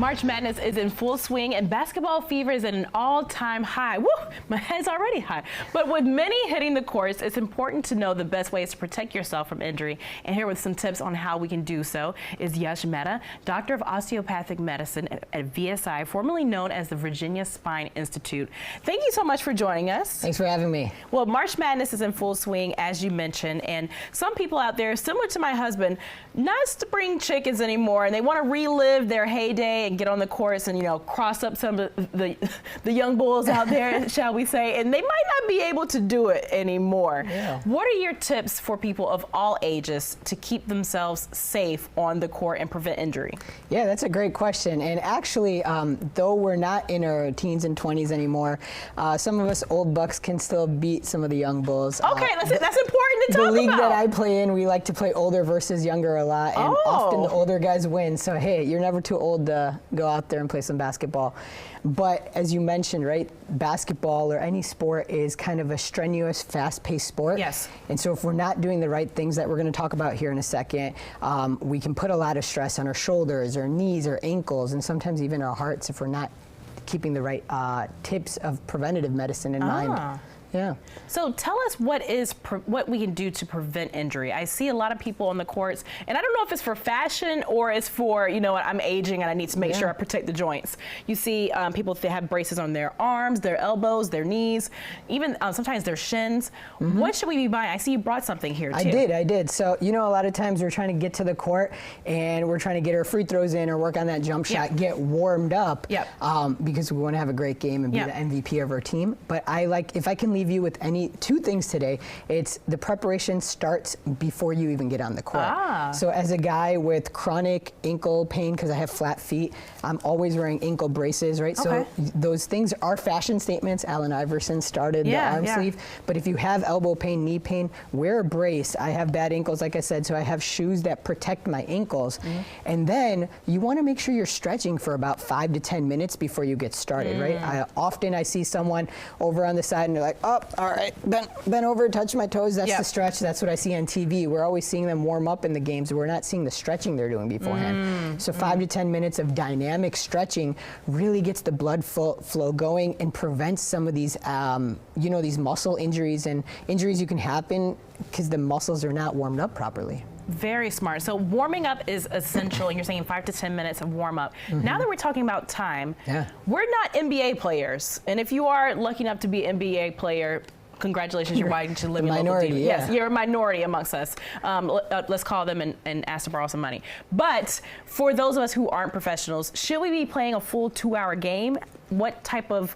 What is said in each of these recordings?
March Madness is in full swing and basketball fever is at an all-time high. Woo! My head's already high. But with many hitting the courts, it's important to know the best ways to protect yourself from injury. And here with some tips on how we can do so is Yash Mehta, Doctor of Osteopathic Medicine at VSI, formerly known as the Virginia Spine Institute. Thank you so much for joining us. Thanks for having me. Well, March Madness is in full swing, as you mentioned, and some people out there, similar to my husband, not spring chickens anymore, and they want to relive their heyday and get on the courts and, you know, cross up some of the young bulls out there, shall we say, and they might not be able to do it anymore. Yeah. What are your tips for people of all ages to keep themselves safe on the court and prevent injury? Yeah, that's a great question. And actually, though we're not in our teens and 20s anymore, some of us old bucks can still beat some of the young bulls. Okay, that's important to talk about. The league that I play in, we like to play older versus younger a lot, and often the older guys win. So hey, you're never too old to go out there and play some basketball. But as you mentioned, right, basketball or any sport is kind of a strenuous, fast-paced sport. Yes. And so if we're not doing the right things that we're going to talk about here in a second, we can put a lot of stress on our shoulders, our knees, our ankles, and sometimes even our hearts if we're not keeping the right tips of preventative medicine in mind. Yeah. So tell us what we can do to prevent injury. I see a lot of people on the courts, and I don't know if it's for fashion or it's for, you know what, I'm aging and I need to make sure I protect the joints. You see people that have braces on their arms, their elbows, their knees, even sometimes their shins. What should we be buying? I see you brought something here too. I did. So, you know, a lot of times we're trying to get to the court and we're trying to get our free throws in or work on that jump shot, get warmed up because we want to have a great game and be the MVP of our team. But if I can leave you with two things today, it's the preparation starts before you even get on the court. So as a guy with chronic ankle pain, because I have flat feet, I'm always wearing ankle braces, right? So those things are fashion statements. Allen Iverson started the arm sleeve. But if you have elbow pain, knee pain, wear a brace. I have bad ankles, like I said, so I have shoes that protect my ankles. And then you want to make sure you're stretching for about 5 to 10 minutes before you get started, right? Often I see someone over on the side and they're like, oh, all right, bend over, touch my toes, that's the stretch. That's what I see on TV. We're always seeing them warm up in the games. We're not seeing the stretching they're doing beforehand. So 5 to 10 minutes of dynamic stretching really gets the blood flow going and prevents some of these, you know, these muscle injuries and injuries you can happen because the muscles are not warmed up properly. Very smart. So warming up is essential, and you're saying 5 to 10 minutes of warm up. Now that we're talking about time, we're not NBA players. And if you are lucky enough to be an NBA player, congratulations, you're invited to live in local team. Yes, you're a minority amongst us. Let's call them and ask to borrow some money. But for those of us who aren't professionals, should we be playing a full 2-hour game? What type of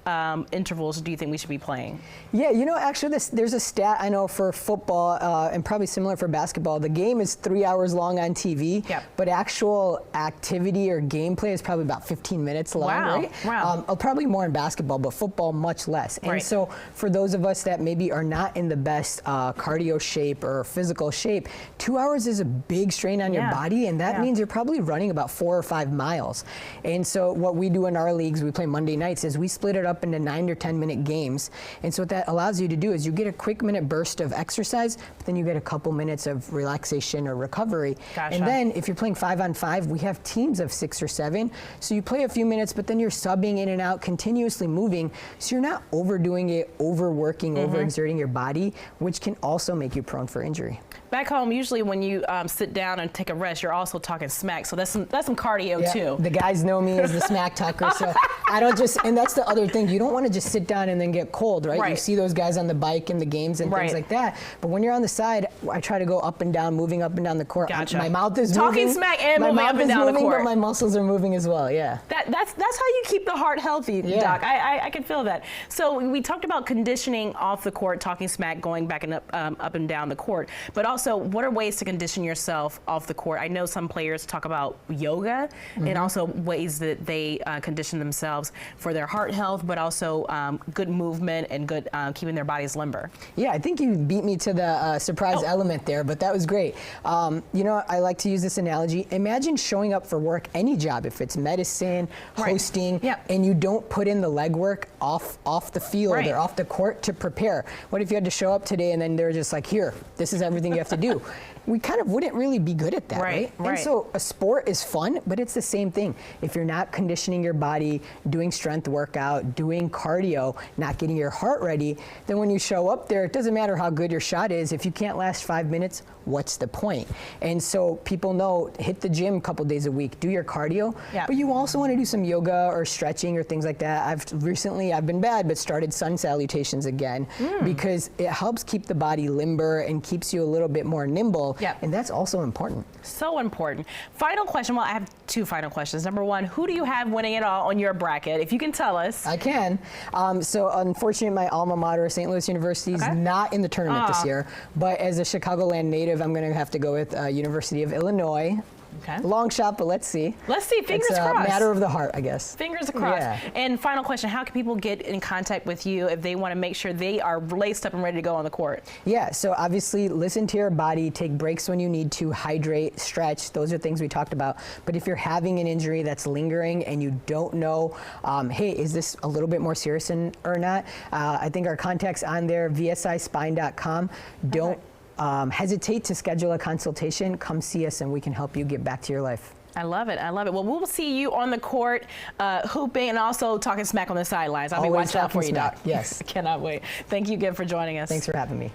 intervals do you think we should be playing? Yeah, you know, actually there's a stat I know for football and probably similar for basketball. The game is 3 hours long on TV, but actual activity or gameplay is probably about 15 minutes long, right? Wow. Probably more in basketball, but football much less. And so for those of us that maybe are not in the best cardio shape or physical shape, 2 hours is a big strain on your body, and that means you're probably running about 4 or 5 miles. And so what we do in our leagues, we play Monday nights, is we split it up into 9 or 10 minute games. And so what that allows you to do is you get a quick minute burst of exercise, but then you get a couple minutes of relaxation or recovery. And then if you're playing 5-on-5, we have teams of 6 or 7. So you play a few minutes, but then you're subbing in and out, continuously moving. So you're not overdoing it, overworking, overexerting your body, which can also make you prone for injury. Back home, usually when you sit down and take a rest, you're also talking smack. So that's some cardio too. The guys know me as the smack talker. So I don't just, and that's the other thing. You don't want to just sit down and then get cold, right? You see those guys on the bike in the games and things like that. But when you're on the side, I try to go up and down, moving up and down the court. My mouth is moving. Talking smack and moving up and down the court. But my muscles are moving as well, That's how you keep the heart healthy, Doc. I can feel that. So we talked about conditioning off the court, talking smack, going back and up and down the court. But also, what are ways to condition yourself off the court? I know some players talk about yoga and also ways that they condition themselves for their heart health, but also good movement and good keeping their bodies limber. Yeah, I think you beat me to the surprise element there, but that was great. You know, I like to use this analogy. Imagine showing up for work, any job, if it's medicine, hosting, and you don't put in the legwork off the field or off the court to prepare. What if you had to show up today and then they're just like, here, this is everything you have to do? we kind of wouldn't really be good at that, right? And so a sport is fun, but it's the same thing. If you're not conditioning your body, doing strength workout, doing cardio, not getting your heart ready, then when you show up there, it doesn't matter how good your shot is. If you can't last 5 minutes, what's the point? And so people know, hit the gym a couple days a week, do your cardio, but you also want to do some yoga or stretching or things like that. I've been bad, but started sun salutations again because it helps keep the body limber and keeps you a little bit more nimble. And that's also important. So important. Final question. Well, I have two final questions. Number one, who do you have winning it all on your bracket? If you can tell us. I can. So unfortunately, my alma mater, St. Louis University, is not in the tournament this year. But as a Chicagoland native, I'm going to have to go with University of Illinois. Long shot, but let's see. Let's see. Fingers crossed. It's a matter of the heart, I guess. Fingers crossed. And final question, how can people get in contact with you if they want to make sure they are laced up and ready to go on the court? Yeah, so obviously listen to your body, take breaks when you need to, hydrate, stretch. Those are things we talked about. But if you're having an injury that's lingering and you don't know, hey, is this a little bit more serious or not? I think our contact's on there, vsispine.com. Don't hesitate to schedule a consultation. Come see us and we can help you get back to your life. I love it. I love it. Well, we'll see you on the court, hooping and also talking smack on the sidelines. I'll be watching out for you, Doc. Yes. Cannot wait. Thank you again for joining us. Thanks for having me.